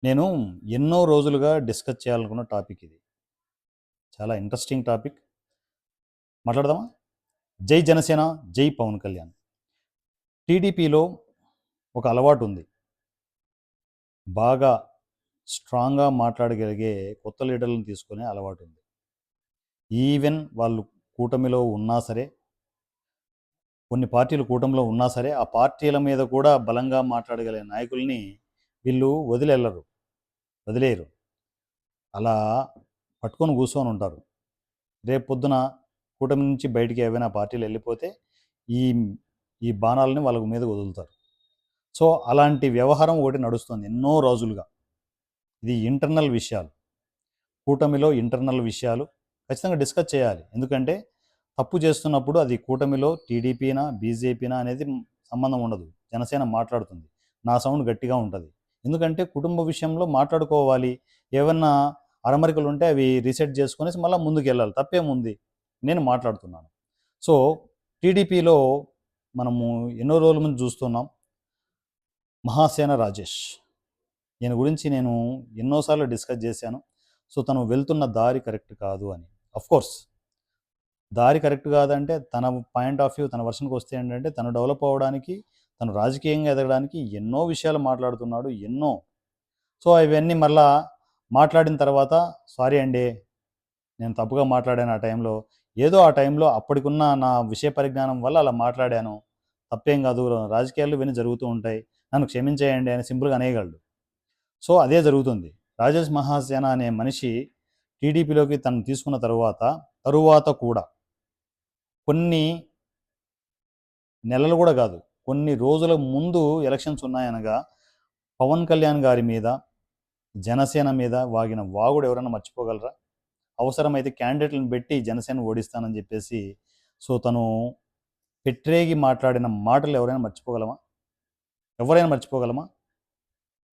నేను ఎన్నో రోజులుగా డిస్కస్ చేయాలనుకున్న టాపిక్ ఇది. చాలా ఇంట్రెస్టింగ్ టాపిక్. మాట్లాడదామా? జై జనసేన, జై పవన్ కళ్యాణ్. టీడీపీలో ఒక అలవాటు ఉంది. బాగా స్ట్రాంగ్‌గా మాట్లాడగలిగే కొత్త లీడర్‌లను తీసుకునే అలవాటు ఉంది. ఈవెన్ వాళ్ళు కూటమిలో ఉన్నా సరే, కొన్ని పార్టీలు కూటమిలో ఉన్నా సరే, ఆ పార్టీల మీద కూడా బలంగా మాట్లాడగలిగే నాయకుల్ని వీళ్ళు వదిలేయరు. అలా పట్టుకొని కూర్చొని ఉంటారు. రేపు పొద్దున కూటమి నుంచి బయటికి ఏవైనా పార్టీలు వెళ్ళిపోతే ఈ ఈ బాణాలని వాళ్ళ మీద వదులుతారు. సో అలాంటి వ్యవహారం ఒకటి నడుస్తుంది ఎన్నో రోజులుగా. ఇది ఇంటర్నల్ విషయాలు. కూటమిలో ఇంటర్నల్ విషయాలు ఖచ్చితంగా డిస్కస్ చేయాలి. ఎందుకంటే తప్పు చేస్తున్నప్పుడు అది కూటమిలో టీడీపీనా బీజేపీనా అనేది సంబంధం ఉండదు. జనసేన మాట్లాడుతుంది, నా సౌండ్ గట్టిగా ఉంటుంది. ఎందుకంటే కుటుంబ విషయంలో మాట్లాడుకోవాలి. ఏమన్నా అరమరికలు ఉంటే అవి రీసెట్ చేసుకునేసి మళ్ళీ ముందుకు వెళ్ళాలి. తప్పేముంది? నేను మాట్లాడుతున్నాను. సో టీడీపీలో మనము ఎన్నో రోజుల ముందు చూస్తున్నాం. మహాసేన రాజేష్, ఈయన గురించి నేను ఎన్నోసార్లు డిస్కస్ చేశాను. సో తను వెళ్తున్న దారి కరెక్ట్ కాదు అని. కోర్స్ దారి కరెక్ట్ కాదంటే తన పాయింట్ ఆఫ్ వ్యూ, తన వర్షన్కి వస్తే ఏంటంటే తను డెవలప్ అవ్వడానికి, తను రాజకీయంగా ఎదగడానికి ఎన్నో విషయాలు మాట్లాడుతున్నాడు. సో ఇవన్నీ మళ్ళా మాట్లాడిన తర్వాత సారీ అండి, నేను తప్పుగా మాట్లాడాను ఆ టైంలో. ఏదో ఆ టైంలో అప్పటికున్న నా విషయ పరిజ్ఞానం వల్ల అలా మాట్లాడాను. తప్పేం కాదు, రాజకీయాలు ఇవన్నీ జరుగుతూ ఉంటాయి, నన్ను క్షమించేయండి అని సింపుల్గా అనేయగలడు. సో అదే జరుగుతుంది. రాజేష్ మహాసేన అనే మనిషి టీడీపీలోకి తను తీసుకున్న తరువాత కూడా కొన్ని నెలలు కూడా కాదు, కొన్ని రోజుల ముందు ఎలక్షన్స్ ఉన్నాయనగా పవన్ కళ్యాణ్ గారి మీద, జనసేన మీద వాగిన వాగుడు ఎవరైనా మర్చిపోగలరా? అవసరమైతే క్యాండిడేట్లను పెట్టి జనసేన ఓడిస్తానని చెప్పేసి సో తను పెట్టరేగి మాట్లాడిన మాటలు ఎవరైనా మర్చిపోగలమా?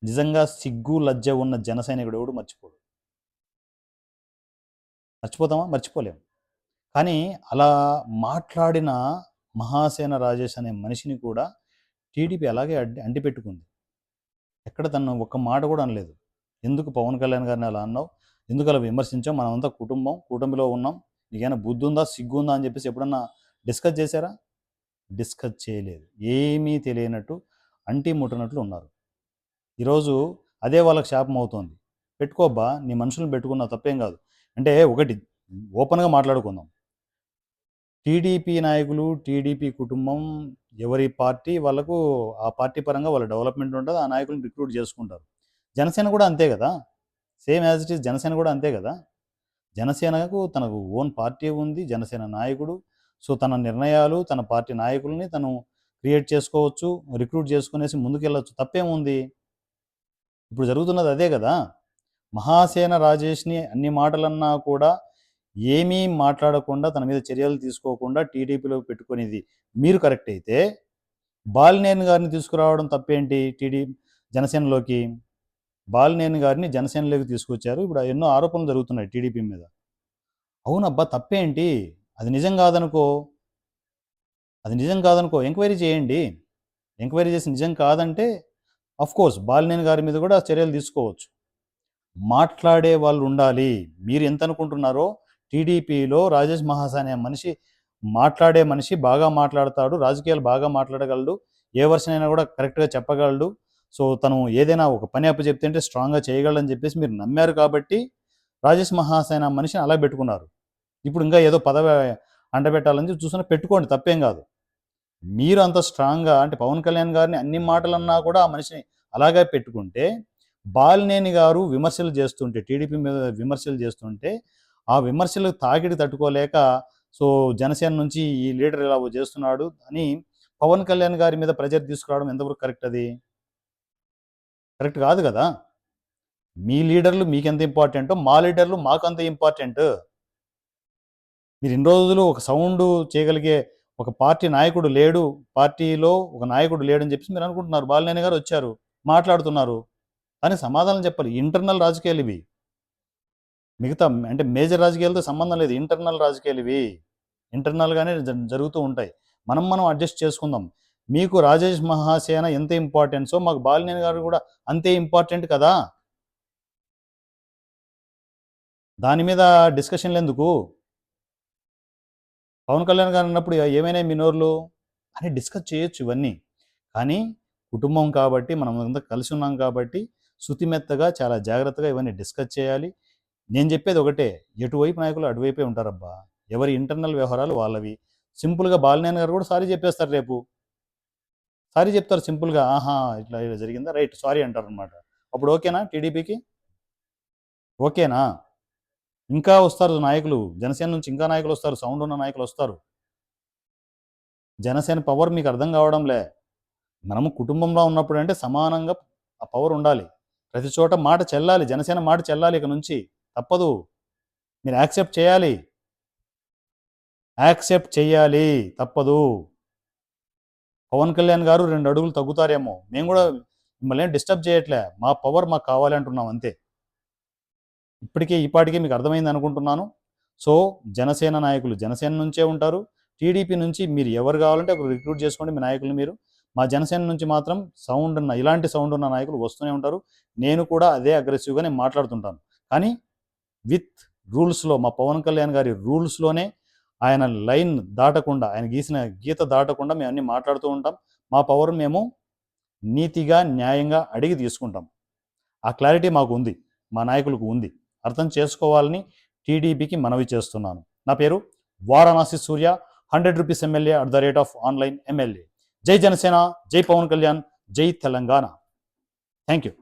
నిజంగా సిగ్గు లజ్జ ఉన్న జన సైనికుడు ఎవడు మర్చిపోతామా? మర్చిపోలేము. కానీ అలా మాట్లాడిన మహాసేన రాజేష్ అనే మనిషిని కూడా టీడీపీ అలాగే అంటిపెట్టుకుంది. ఎక్కడ తను ఒక్క మాట కూడా అనలేదు. ఎందుకు పవన్ కళ్యాణ్ గారిని అలా అన్నావు, ఎందుకు అలా విమర్శించావు, మనమంతా కూటమిలో ఉన్నాం, నీకైనా బుద్ధి ఉందా, సిగ్గు ఉందా అని చెప్పేసి ఎప్పుడన్నా డిస్కస్ చేశారా? డిస్కస్ చేయలేదు. ఏమీ తెలియనట్టు అంటి ముట్టనట్లు ఉన్నారు. ఈరోజు అదే వాళ్ళకి శాపం అవుతోంది. పెట్టుకోబ్బా, నీ మనుషులను పెట్టుకున్న తప్పేం కాదు. అంటే ఒకటి ఓపెన్గా మాట్లాడుకుందాం. టీడీపీ నాయకులు, టీడీపీ కుటుంబం, ఎవరి పార్టీ వాళ్ళకు ఆ పార్టీ పరంగా వాళ్ళ డెవలప్మెంట్ ఉంటుంది, ఆ నాయకులను రిక్రూట్ చేసుకుంటారు. జనసేన కూడా అంతే కదా, same as it is. Janasena కూడా అంతే కదా. జనసేనకు తనకు ఓన్ పార్టీ ఉంది, జనసేన నాయకుడు. సో తన నిర్ణయాలు, తన పార్టీ నాయకుల్ని తను క్రియేట్ చేసుకోవచ్చు, రిక్రూట్ చేసుకునేసి ముందుకెళ్ళచ్చు. తప్పేముంది? ఇప్పుడు జరుగుతున్నది అదే కదా. మహాసేన రాజేష్ని అన్ని మాటలన్నా కూడా ఏమీ మాట్లాడకుండా, తన మీద చర్యలు తీసుకోకుండా టీడీపీలోకి పెట్టుకునేది మీరు కరెక్ట్ అయితే, బాలినేని గారిని తీసుకురావడం తప్పేంటి? జనసేనలోకి బాలినేని గారిని జనసేనలోకి తీసుకొచ్చారు. ఇప్పుడు ఎన్నో ఆరోపణలు జరుగుతున్నాయి టీడీపీ మీద. అవునబ్బా, తప్పేంటి? అది నిజం కాదనుకో ఎంక్వైరీ చేయండి. ఎంక్వైరీ చేసి నిజం కాదంటే కోర్స్ బాలినేని గారి మీద కూడా చర్యలు తీసుకోవచ్చు. మాట్లాడే వాళ్ళు ఉండాలి. మీరు ఎంత అనుకుంటున్నారో టీడీపీలో రాజేష్ మహాసేన అనే మనిషి మాట్లాడే మనిషి, బాగా మాట్లాడతాడు, రాజకీయాలు బాగా మాట్లాడగలడు, ఏ వర్షన్ అయినా కూడా కరెక్ట్గా చెప్పగలడు. సో తను ఏదైనా ఒక పని అప్పచెప్తే స్ట్రాంగ్గా చేయగలడని చెప్పేసి మీరు నమ్మారు కాబట్టి రాజేష్ మహాసేన మనిషిని అలా పెట్టుకున్నారు. ఇప్పుడు ఇంకా ఏదో పదవి అంటబెట్టాలని చూస్తున్నా, పెట్టుకోండి, తప్పేం కాదు. మీరు అంత స్ట్రాంగ్గా అంటే పవన్ కళ్యాణ్ గారిని అన్ని మాటలన్నా కూడా ఆ మనిషిని అలాగే పెట్టుకుంటే, బాలినేని గారు విమర్శలు చేస్తుంటే, టీడీపీ మీద విమర్శలు చేస్తుంటే, ఆ విమర్శలు తాకిడి తట్టుకోలేక సో జనసేన నుంచి ఈ లీడర్ ఇలా చేస్తున్నాడు అని పవన్ కళ్యాణ్ గారి మీద ప్రెజర్ తీసుకురావడం ఎంతవరకు కరెక్ట్? అది కరెక్ట్ కాదు కదా. మీ లీడర్లు మీకు ఎంత ఇంపార్టెంటో మా లీడర్లు మాకు అంత ఇంపార్టెంట్. మీరు ఇన్ని రోజులు ఒక సౌండ్ చేయగలిగే ఒక పార్టీలో ఒక నాయకుడు లేడని చెప్పేసి మీరు అనుకుంటున్నారు. బాలినేని గారు వచ్చారు, మాట్లాడుతున్నారు, కానీ సమాధానం చెప్పాలి. ఇంటర్నల్ రాజకీయాలు ఇవి. మిగతా అంటే మేజర్ రాజకీయాలతో సంబంధం లేదు. ఇంటర్నల్ రాజకీయాలు ఇవి. ఇంటర్నల్గానే జరుగుతూ ఉంటాయి. మనం అడ్జస్ట్ చేసుకుందాం. మీకు రాజేష్ మహాసేన ఎంత ఇంపార్టెన్సో మాకు బాలినేని గారు కూడా అంతే ఇంపార్టెంట్ కదా. దాని మీద డిస్కషన్లు ఎందుకు? పవన్ కళ్యాణ్ గారు అన్నప్పుడు ఏమైనా మీ నోర్లు అని డిస్కస్ చేయొచ్చు ఇవన్నీ. కానీ కుటుంబం కాబట్టి మనం అంతా కలిసి ఉన్నాం కాబట్టి శుతిమెత్తగా చాలా జాగ్రత్తగా ఇవన్నీ డిస్కస్ చేయాలి. నేను చెప్పేది ఒకటే, ఎటువైపు నాయకులు అటువైపే ఉంటారబ్బా. ఎవరి ఇంటర్నల్ వ్యవహారాలు వాళ్ళవి. సింపుల్గా బాలినేని గారు కూడా సారీ చెప్పేస్తారు రేపు. సారీ చెప్తారు సింపుల్గా, ఆహా ఇట్లా ఇలా జరిగిందా, రైట్ సారీ అంటారు అనమాట. అప్పుడు ఓకేనా టీడీపీకి? ఓకేనా? ఇంకా వస్తారు నాయకులు, జనసేన నుంచి ఇంకా నాయకులు వస్తారు, సౌండ్ ఉన్న నాయకులు వస్తారు. జనసేన పవర్ మీకు అర్థం కావడంలే. మనము కుటుంబంలో ఉన్నప్పుడు అంటే సమానంగా ఆ పవర్ ఉండాలి. ప్రతి చోట మాట చెల్లాలి, జనసేన మాట చెల్లాలి. ఇక నుంచి తప్పదు, మీరు యాక్సెప్ట్ చేయాలి. యాక్సెప్ట్ చేయాలి, తప్పదు. పవన్ కళ్యాణ్ గారు 2 అడుగులు తగ్గుతారేమో, మేము కూడా మిమ్మల్ని ఏం డిస్టర్బ్ చేయట్లే, మా పవర్ మాకు కావాలి అంటున్నాం అంతే. ఇప్పటికే ఈ పాటికే మీకు అర్థమైంది అనుకుంటున్నాను. సో జనసేన నాయకులు జనసేన నుంచే ఉంటారు. టీడీపీ నుంచి మీరు ఎవరు కావాలంటే ఒకరు రిక్రూట్ చేసుకోండి మీ నాయకులు మీరు. మా జనసేన నుంచి మాత్రం సౌండ్ ఉన్న, ఇలాంటి సౌండ్ ఉన్న నాయకులు వస్తూనే ఉంటారు. నేను కూడా అదే అగ్రెసివ్గానే మాట్లాడుతుంటాను. కానీ విత్ రూల్స్లో, మా పవన్ కళ్యాణ్ గారి రూల్స్లోనే, ఆయన లైన్ దాటకుండా, ఆయన గీసిన గీత దాటకుండా మేము అన్నీ మాట్లాడుతూ ఉంటాం. మా పవర్ మేము నీతిగా న్యాయంగా అడిగి తీసుకుంటాం. ఆ క్లారిటీ మాకు ఉంది, మా నాయకులకు ఉంది. అర్థం చేసుకోవాలని టీడీపీకి మనవి చేస్తున్నాను. నా పేరు వారణాసి సూర్య, 100 రూపీస్ ఎమ్మెల్యే @ఆన్లైన్ ఎమ్మెల్యే. జై జనసేన, జై పవన్ కళ్యాణ్, జై తెలంగాణ. Thank you.